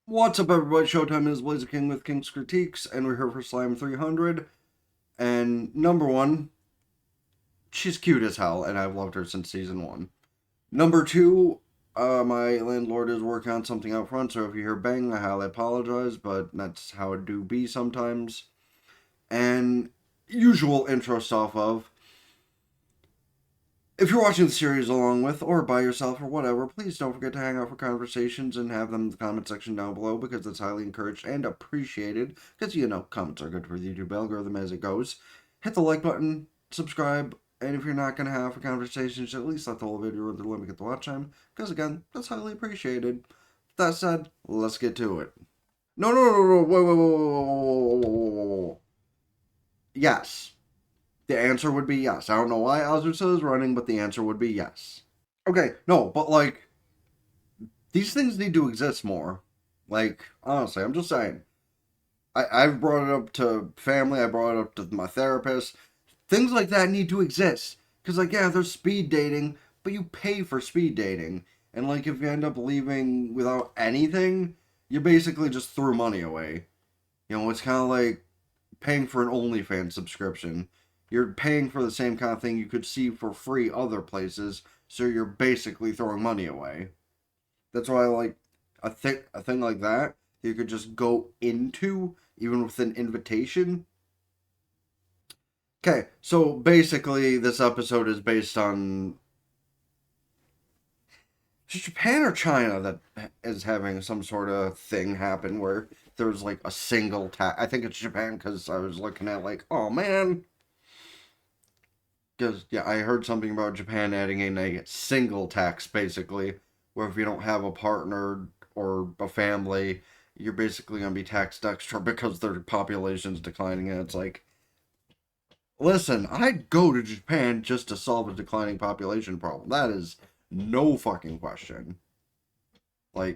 What's up, everybody? Showtime is Blazer King with King's Critiques, and we're here for Slime 300. And number one, she's cute as hell, and I've loved her since season one. Number two, my landlord is working on something out front, so if you hear bang, I highly apologize, but that's how it do be sometimes. And usual intro stuff of, if you're watching the series along with, or by yourself, or whatever, please don't forget to hang out for conversations and have them in the comment section down below, because it's highly encouraged and appreciated, because, comments are good for the YouTube algorithm as it goes. Hit the like button, subscribe, and if you're not going to have a conversation, at least let the whole video run through, let me get the watch time, because, again, that's highly appreciated. That said, let's get to it. No, whoa. Yes. The answer would be yes. I don't know why Azusa is running, but the answer would be yes. Okay, no, but these things need to exist more. Honestly, I'm just saying. I've brought it up to family, I brought it up to my therapist. Things like that need to exist. Because, yeah, there's speed dating, but you pay for speed dating. And, if you end up leaving without anything, you basically just threw money away. It's kind of like paying for an OnlyFans subscription. You're paying for the same kind of thing you could see for free other places, so you're basically throwing money away. That's why I like a thing like that you could just go into, even with an invitation. Okay, so basically this episode is based on... Is it Japan or China that is having some sort of thing happen where there's a single tax? I think it's Japan, because I was looking at oh man... Because, yeah, I heard something about Japan adding in a single tax, basically, where if you don't have a partner or a family, you're basically going to be taxed extra because their population's declining. And it's listen, I'd go to Japan just to solve a declining population problem. That is no fucking question. I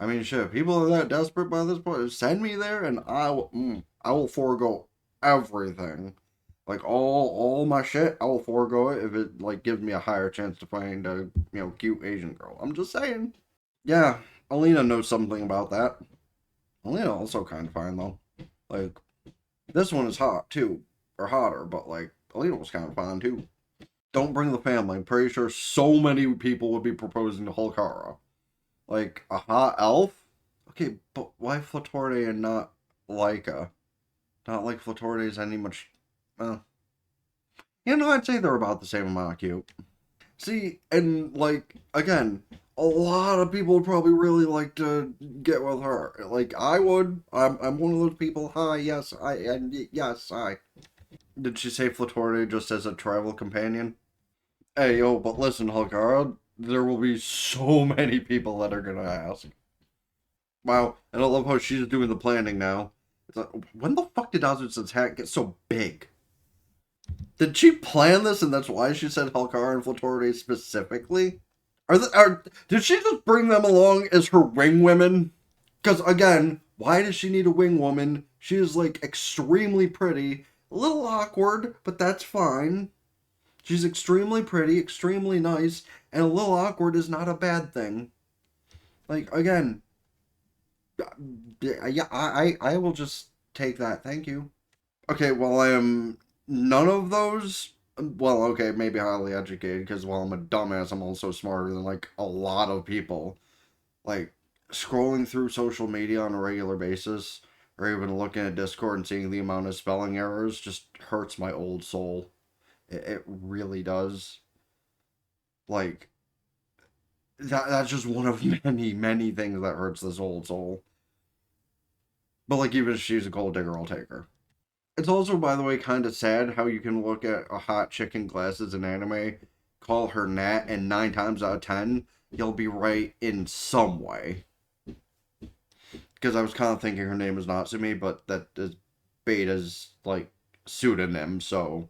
mean, shit, people are that desperate by this point. Send me there, and I will forego everything. All my shit, I will forego it if it gives me a higher chance to find a cute Asian girl. I'm just saying. Yeah, Alina knows something about that. Alina also kind of fine though. Like this one is hot too, or hotter, but Alina was kind of fine too. Don't bring the family. I'm pretty sure so many people would be proposing to Holkara. A hot elf? Okay, but why Flatorde and not Laika? Not like Flatorde is any much... I'd say they're about the same amount of cute. See, and, again, a lot of people would probably really like to get with her. I would. I'm one of those people. Hi, yes, yes, hi. Did she say Flatorde just as a travel companion? Hey, yo, but listen, Hulkara, there will be so many people that are gonna ask. Wow, and I love how she's doing the planning now. It's when the fuck did Azusa's hat get so big? Did she plan this and that's why she said Halkar and Flatorde specifically? Did she just bring them along as her wing women? Because, again, why does she need a wing woman? She is, extremely pretty. A little awkward, but that's fine. She's extremely pretty, extremely nice, and a little awkward is not a bad thing. Again, yeah, I will just take that. Thank you. Okay, well, I am none of those. Well, okay, maybe highly educated, because while I'm a dumbass, I'm also smarter than, a lot of people. Scrolling through social media on a regular basis, or even looking at Discord and seeing the amount of spelling errors just hurts my old soul. It really does. That's just one of many things that hurts this old soul. But, even if she's a gold digger, I'll take her. It's also, by the way, kind of sad how you can look at a hot chick in glasses in anime, call her Nat, and 9 times out of 10, you'll be right in some way. Because I was kind of thinking her name is Natsumi, but that is Beta's, pseudonym, so...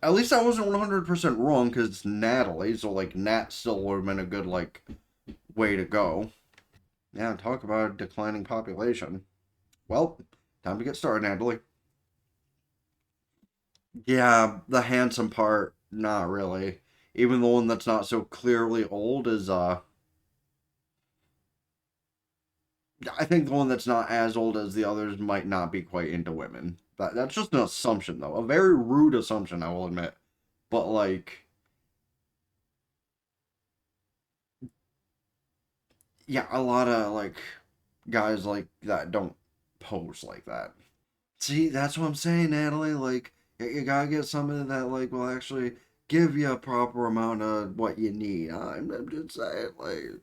At least I wasn't 100% wrong, because it's Natalie, so, Nat still would have been a good, way to go. Yeah, talk about a declining population. Well, time to get started, Natalie. Yeah, the handsome part, not really. Even the one that's not so clearly old is I think the one that's not as old as the others might not be quite into women. That's just an assumption though. A very rude assumption, I will admit. But like yeah, a lot of like guys like that don't pose like that. See, that's what I'm saying, Natalie. Like, you gotta get somebody that like will actually give you a proper amount of what you need. I'm just saying, like,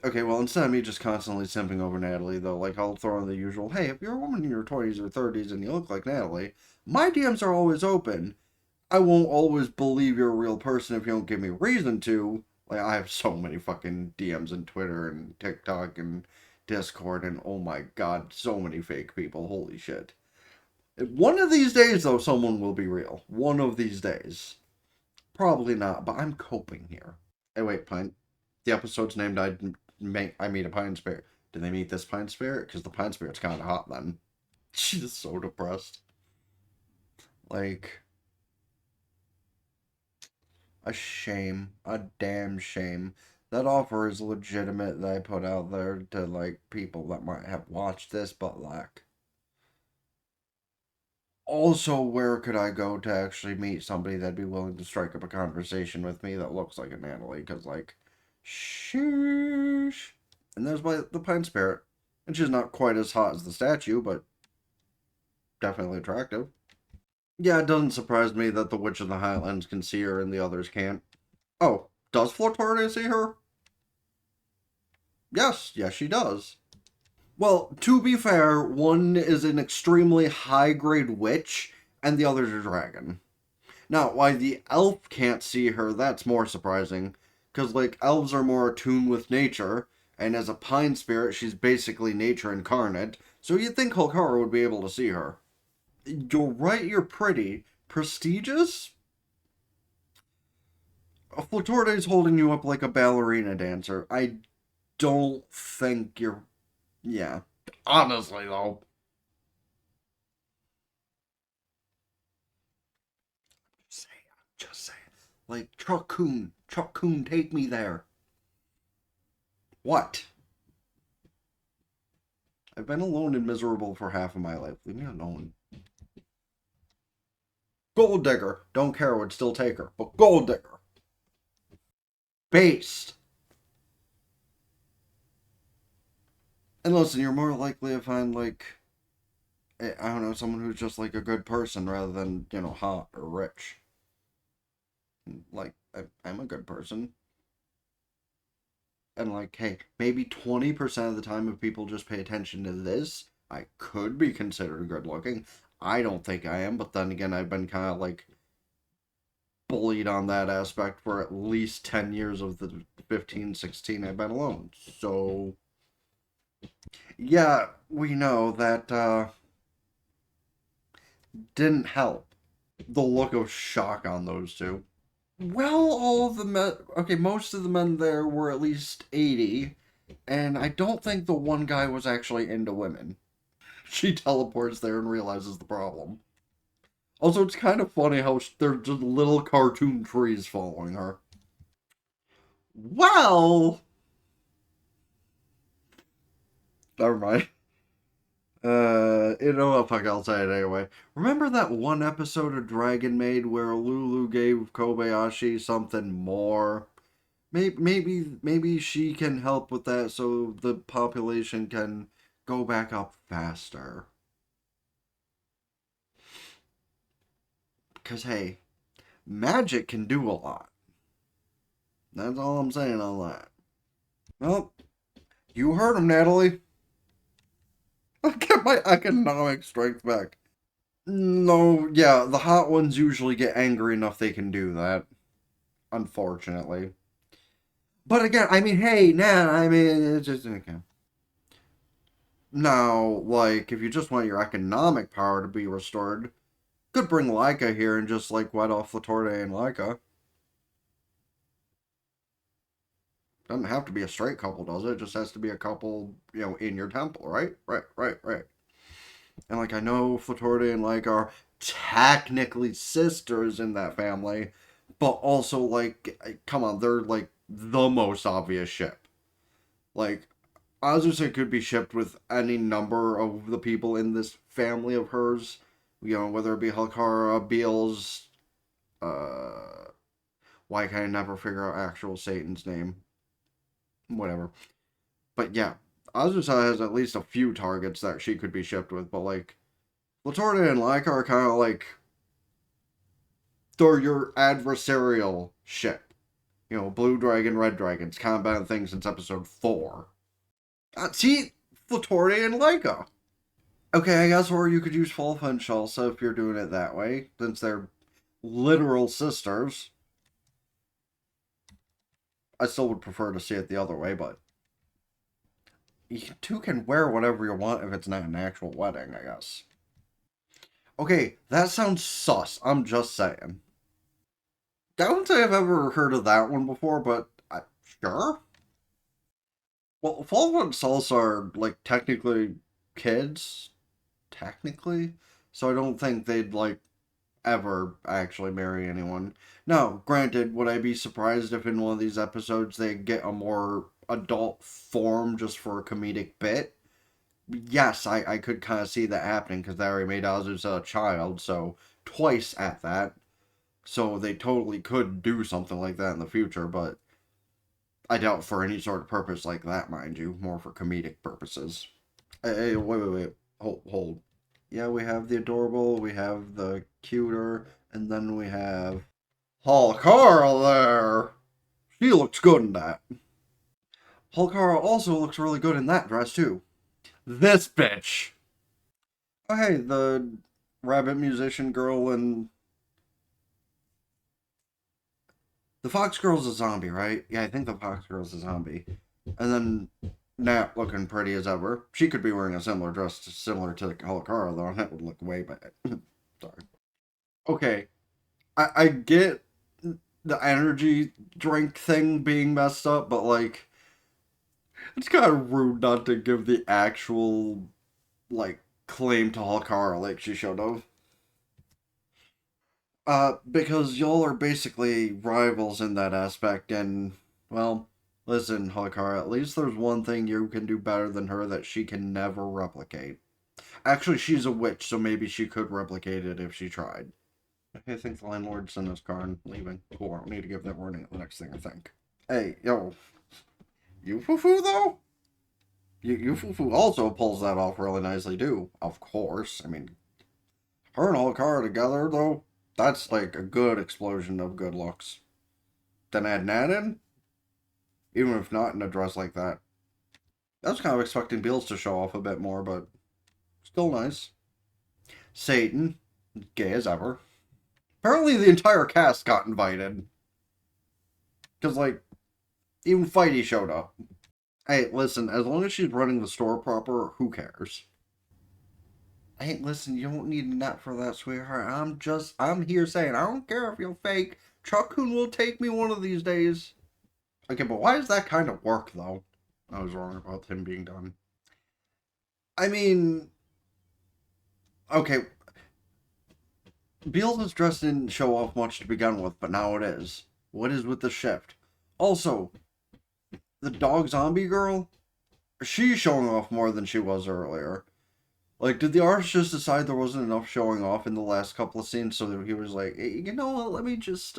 okay, well, instead of me just constantly simping over Natalie, though, like I'll throw in the usual, hey, if you're a woman in your 20s or 30s and you look like Natalie, my DMs are always open. I won't always believe you're a real person if you don't give me reason to. Like, I have so many fucking DMs in Twitter and TikTok and Discord, and oh my god, so many fake people. Holy shit. One of these days, though, someone will be real. One of these days. Probably not, but I'm coping here. Hey, wait, Pine. The episode's named I Meet a Pine Spirit. Did they meet this Pine Spirit? Because the Pine Spirit's kind of hot then. She's so depressed. Like, a shame. A damn shame. That offer is legitimate that I put out there to, like, people that might have watched this, but, like, also, where could I go to actually meet somebody that'd be willing to strike up a conversation with me that looks like a Natalie? Because, like, sheesh. And there's the Pine Spirit. And she's not quite as hot as the statue, but definitely attractive. Yeah, it doesn't surprise me that the Witch of the Highlands can see her and the others can't. Oh, does Flortore see her? Yes, she does. Well, to be fair, one is an extremely high grade witch, and the other's a dragon. Now, why the elf can't see her, that's more surprising. Because, like, elves are more attuned with nature, and as a pine spirit, she's basically nature incarnate, so you'd think Holkara would be able to see her. You're right, you're pretty. Prestigious? Flotorde's holding you up like a ballerina dancer. I don't think you're. Yeah. Honestly, though. Just saying. Like, Truck Coon, take me there. What? I've been alone and miserable for half of my life. Leave me alone. Gold digger. Don't care, would still take her. But gold digger. Based. And listen, you're more likely to find, like, I don't know, someone who's just, like, a good person rather than, hot or rich. Like, I'm a good person. And, like, hey, maybe 20% of the time if people just pay attention to this, I could be considered good looking. I don't think I am, but then again, I've been kind of, like, bullied on that aspect for at least 10 years of the 15, 16 I've been alone. So, yeah, we know that didn't help. The look of shock on those two. Well, all of the men, okay, most of the men there were at least 80, and I don't think the one guy was actually into women. She teleports there and realizes the problem. Also, it's kind of funny how they're just little cartoon trees following her. Well, never mind. What fuck, I'll say it anyway. Remember that one episode of Dragon Maid where Lulu gave Kobayashi something more? Maybe she can help with that so the population can go back up faster. Because, hey, magic can do a lot. That's all I'm saying on that. Well, you heard him, Natalie. I'll get my economic strength back. No, yeah, the hot ones usually get angry enough they can do that. Unfortunately. But again, I mean, hey, nah, I mean, it's just okay. Now, like, if you just want your economic power to be restored, could bring Leica here and just, like, wet off Latorde and Leica. Doesn't have to be a straight couple, does it? It just has to be a couple, in your temple, right? Right. And, like, I know Latorde and Leica are technically sisters in that family, but also, like, come on, they're, like, the most obvious ship. Like, Azusa could be shipped with any number of the people in this family of hers, you know, whether it be Halkara, Beals, why can I never figure out actual Satan's name? Whatever. But yeah, Azusa has at least a few targets that she could be shipped with, but like, Latorda and Laika are kind of like, they're your adversarial ship. You know, Blue Dragon, Red Dragon's combat thing since episode 4. See, Latorda and Laika. Okay, I guess, or you could use Fulfa and Shalsa if you're doing it that way, since they're literal sisters. I still would prefer to see it the other way, but you two can wear whatever you want if it's not an actual wedding, I guess. Okay, that sounds sus. I'm just saying. I wouldn't say I've ever heard of that one before, but sure. Well, Fulfa and Salsa are, like, technically kids. Technically. So I don't think they'd, like, ever actually marry anyone. Now, granted, would I be surprised if in one of these episodes they get a more adult form just for a comedic bit? Yes, I could kind of see that happening because they already made Azusa a child, so twice at that. So they totally could do something like that in the future, but I doubt for any sort of purpose like that, mind you, more for comedic purposes. Hey, wait. Hold. Yeah, we have the adorable, we have the cuter, and then we have Halkara there. She looks good in that. Halkara also looks really good in that dress, too. This bitch. Oh, hey, the rabbit musician girl and the fox girl's a zombie, right? Yeah, I think the fox girl's a zombie. And then Nat looking pretty as ever. She could be wearing a similar dress similar to the Halkara, though. That would look way better. Sorry. Okay, I get the energy drink thing being messed up, but like, it's kind of rude not to give the actual, like, claim to Halkara like she should have. Because y'all are basically rivals in that aspect, and, well, listen, Halkara, at least there's one thing you can do better than her that she can never replicate. Actually, she's a witch, so maybe she could replicate it if she tried. I think the landlord's in his car and leaving. Cool, I don't need to give that warning at the next thing, I think. Hey, yo, you foo though? You foo also pulls that off really nicely too. Of course, I mean, her and Halkara together though, that's like a good explosion of good looks. Then add Nat in, even if not in a dress like that. I was kind of expecting Beals to show off a bit more, but still nice. Satan, gay as ever. Apparently, the entire cast got invited. Because, like, even Fighty showed up. Hey, listen, as long as she's running the store proper, who cares? Hey, listen, you don't need a net for that, sweetheart. I'm here saying, I don't care if you're fake. Chuck-kun will take me one of these days. Okay, but why does that kind of work, though? I was wrong about him being done. I mean, okay, Beals' dress didn't show off much to begin with, but now it is. What is with the shift? Also, the dog zombie girl, she's showing off more than she was earlier. Like, did the artist just decide there wasn't enough showing off in the last couple of scenes, so that he was like, hey, you know what, let me just,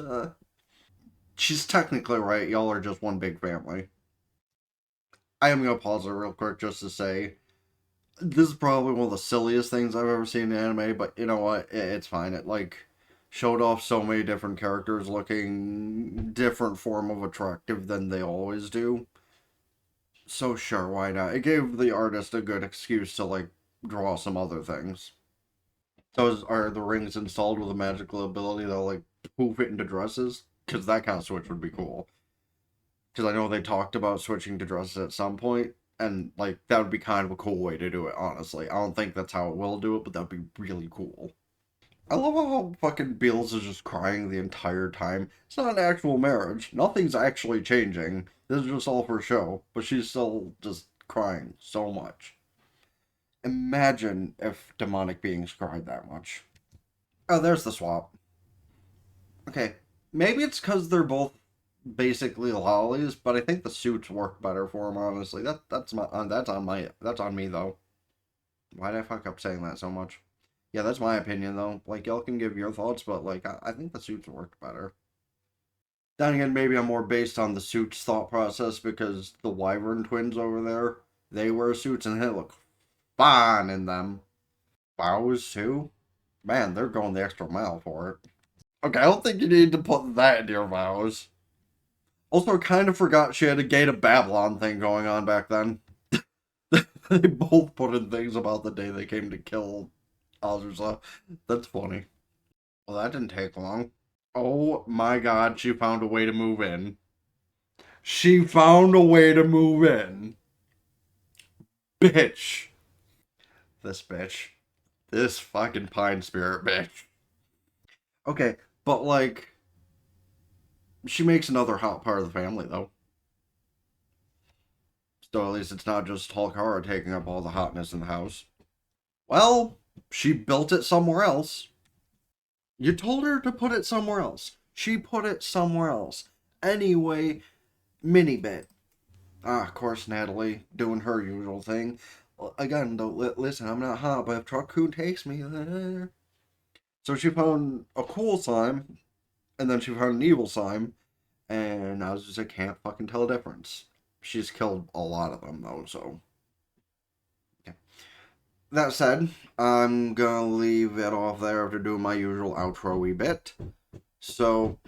She's technically right, y'all are just one big family. I am gonna pause it real quick just to say, this is probably one of the silliest things I've ever seen in anime, but you know what, it's fine. It, like, showed off so many different characters looking different form of attractive than they always do. So sure, why not? It gave the artist a good excuse to, like, draw some other things. So are the rings installed with a magical ability that'll, like, poof it into dresses? Because that kind of switch would be cool. Because I know they talked about switching to dresses at some point, and, like, that would be kind of a cool way to do it, honestly. I don't think that's how it will do it, but that'd be really cool. I love how fucking Beals is just crying the entire time. It's not an actual marriage. Nothing's actually changing. This is just all for show. But she's still just crying so much. Imagine if demonic beings cried that much. Oh, there's the swap. Okay, maybe it's because they're both basically lollies, but I think the suits work better for them. Honestly, that's on me though. Why did I fuck up saying that so much? Yeah, that's my opinion though. Like y'all can give your thoughts, but like I think the suits worked better. Then again, maybe I'm more based on the suits thought process because the Wyvern twins over there, they wear suits and they look fine in them. Vows too? Man, they're going the extra mile for it. Okay, I don't think you need to put that in your vows. Also, kind of forgot she had a Gate of Babylon thing going on back then. They both put in things about the day they came to kill Azusa. That's funny. Well, that didn't take long. Oh my god, she found a way to move in. She found a way to move in. Bitch. This bitch. This fucking Pine Spirit bitch. Okay, but like, she makes another hot part of the family, though. So at least it's not just Hulkara taking up all the hotness in the house. Well, she built it somewhere else. You told her to put it somewhere else. She put it somewhere else. Anyway, mini bit. Ah, of course, Natalie doing her usual thing. Again, though, listen, I'm not hot, but if Truck-kun takes me, so she found a cool slime, and then she found an evil slime, and I was just, I can't fucking tell the difference. She's killed a lot of them, though, so. Okay. That said, I'm gonna leave it off there after doing my usual outro-y bit. So,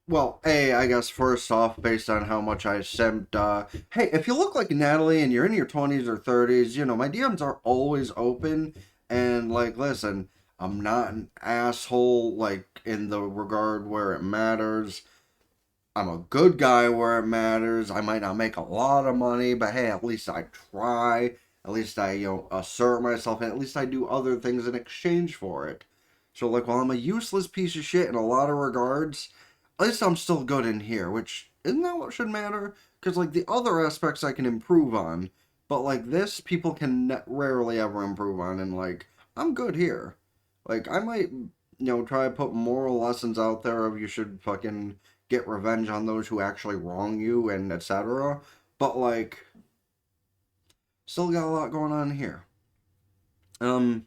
well, I guess first off, based on how much I sent, hey, if you look like Natalie and you're in your 20s or 30s, you know, my DMs are always open, and, like, listen, I'm not an asshole, like, in the regard where it matters. I'm a good guy where it matters. I might not make a lot of money, but hey, at least I try. At least I, assert myself, and at least I do other things in exchange for it. So, like, while I'm a useless piece of shit in a lot of regards, at least I'm still good in here, which isn't that what should matter? Because, like, the other aspects I can improve on, but, like, this, people can rarely ever improve on, and, like, I'm good here. Like, I might, try to put moral lessons out there of you should fucking get revenge on those who actually wrong you and etc. But like, still got a lot going on here. But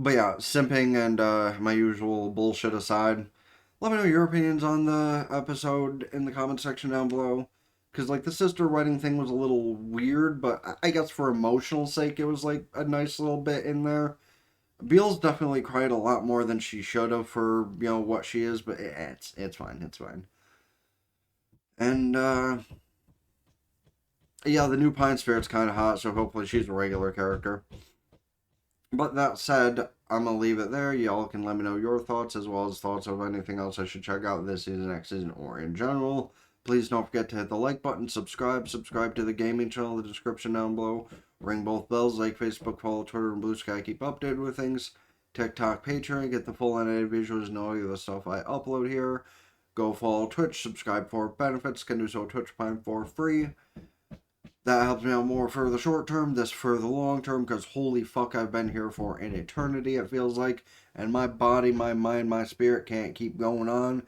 yeah, simping and my usual bullshit aside, let me know your opinions on the episode in the comment section down below. Because like the sister wedding thing was a little weird, but I guess for emotional sake, it was like a nice little bit in there. Beals definitely cried a lot more than she should have for what she is, but it's fine, it's fine. And yeah, the new Pine Spirit's kind of hot, so hopefully she's a regular character. But that said, I'm going to leave it there. Y'all can let me know your thoughts as well as thoughts of anything else I should check out this season, next season, or in general. Please don't forget to hit the like button, subscribe to the gaming channel in the description down below. Ring both bells like Facebook, follow Twitter, and Blue Sky. Keep updated with things. TikTok, Patreon, get the full animated visuals and all of the stuff I upload here. Go follow Twitch, subscribe for benefits, can do so Twitch Prime for free. That helps me out more for the short term, this for the long term, because holy fuck, I've been here for an eternity, it feels like, and my body, my mind, my spirit can't keep going on.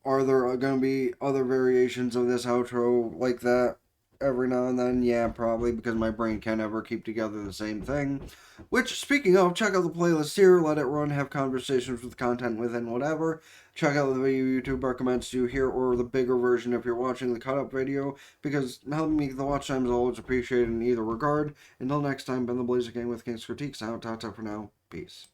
Are there going to be other variations of this outro like that every now and then? Yeah, probably, because my brain can't ever keep together the same thing. Which, speaking of, check out the playlist here, let it run, have conversations with content within whatever. Check out the video YouTube recommends to you here, or the bigger version if you're watching the cut-up video, because helping me the watch time is always appreciated in either regard. Until next time, been the Blazer Gang with King's Critiques, out, ta for now, peace.